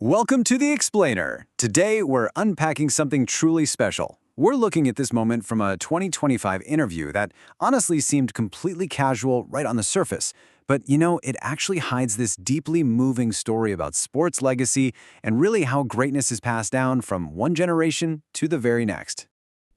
Welcome to The Explainer. Today, we're unpacking something truly special. We're looking at this moment from a 2025 interview that honestly seemed completely casual right on the surface. But it actually hides this deeply moving story about sports legacy and really how greatness is passed down from one generation to the very next.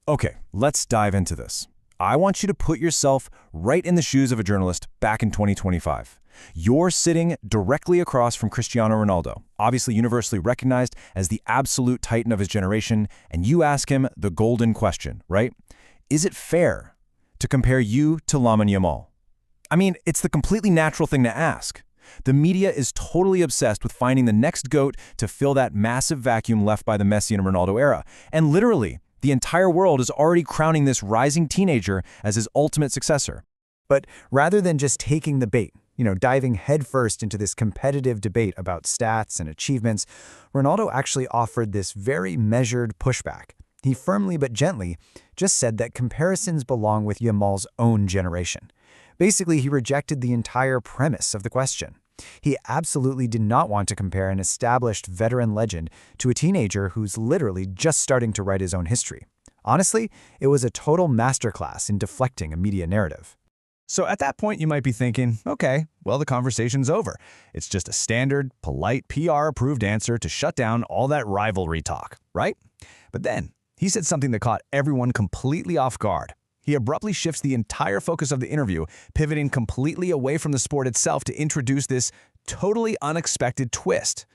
Okay, let's dive into this. I want you to put yourself right in the shoes of a journalist back in 2025. You're sitting directly across from Cristiano Ronaldo, obviously universally recognized as the absolute titan of his generation, and you ask him the golden question, right? Is it fair to compare you to Lamine Yamal? I mean, it's the completely natural thing to ask. The media is totally obsessed with finding the next GOAT to fill that massive vacuum left by the Messi and Ronaldo era, and literally, the entire world is already crowning this rising teenager as his ultimate successor. But rather than just taking the bait, diving headfirst into this competitive debate about stats and achievements, Ronaldo actually offered this very measured pushback. He firmly but gently just said that comparisons belong with Yamal's own generation. Basically, he rejected the entire premise of the question. He absolutely did not want to compare an established veteran legend to a teenager who's literally just starting to write his own history. Honestly, it was a total masterclass in deflecting a media narrative. So at that point, you might be thinking, okay, well, the conversation's over. It's just a standard, polite, PR-approved answer to shut down all that rivalry talk, right? But then, he said something that caught everyone completely off guard. He abruptly shifts the entire focus of the interview, pivoting completely away from the sport itself to introduce this totally unexpected twist.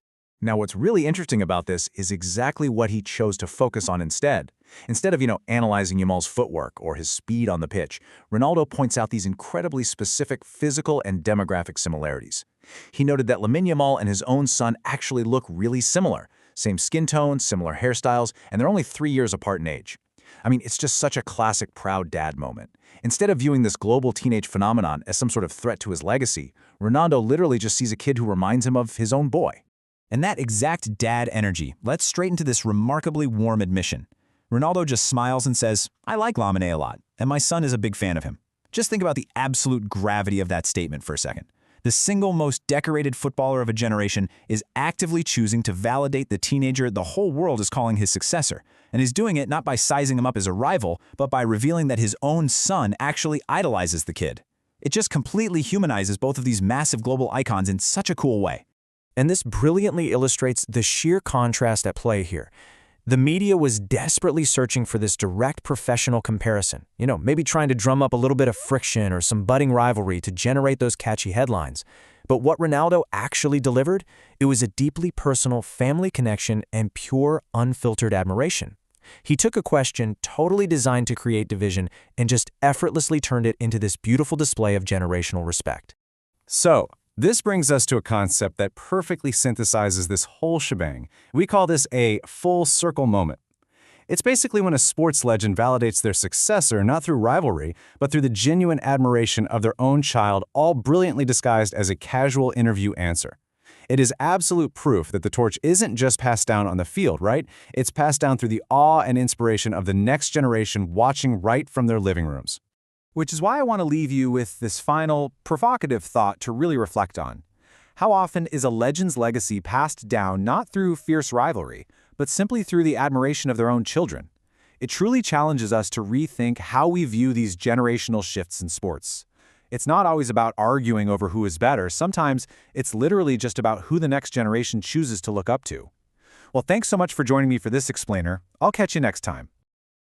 Now, what's really interesting about this is exactly what he chose to focus on instead. Instead of, analyzing Yamal's footwork or his speed on the pitch, Ronaldo points out these incredibly specific physical and demographic similarities. He noted that Lamine Yamal and his own son actually look really similar. Same skin tone, similar hairstyles, and they're only 3 years apart in age. I mean, it's just such a classic proud dad moment. Instead of viewing this global teenage phenomenon as some sort of threat to his legacy, Ronaldo literally just sees a kid who reminds him of his own boy. And that exact dad energy led straight into this remarkably warm admission. Ronaldo just smiles and says, I like Lamine a lot, and my son is a big fan of him. Just think about the absolute gravity of that statement for a second. The single most decorated footballer of a generation is actively choosing to validate the teenager the whole world is calling his successor, and is doing it not by sizing him up as a rival, but by revealing that his own son actually idolizes the kid. It just completely humanizes both of these massive global icons in such a cool way. And this brilliantly illustrates the sheer contrast at play here. The media was desperately searching for this direct professional comparison, maybe trying to drum up a little bit of friction or some budding rivalry to generate those catchy headlines. But what Ronaldo actually delivered, it was a deeply personal family connection and pure, unfiltered admiration. He took a question totally designed to create division and just effortlessly turned it into this beautiful display of generational respect. So, this brings us to a concept that perfectly synthesizes this whole shebang. We call this a full circle moment. It's basically when a sports legend validates their successor not through rivalry, but through the genuine admiration of their own child, all brilliantly disguised as a casual interview answer. It is absolute proof that the torch isn't just passed down on the field, right? It's passed down through the awe and inspiration of the next generation watching right from their living rooms. Which is why I want to leave you with this final, provocative thought to really reflect on. How often is a legend's legacy passed down not through fierce rivalry, but simply through the admiration of their own children? It truly challenges us to rethink how we view these generational shifts in sports. It's not always about arguing over who is better. Sometimes it's literally just about who the next generation chooses to look up to. Well, thanks so much for joining me for this explainer. I'll catch you next time.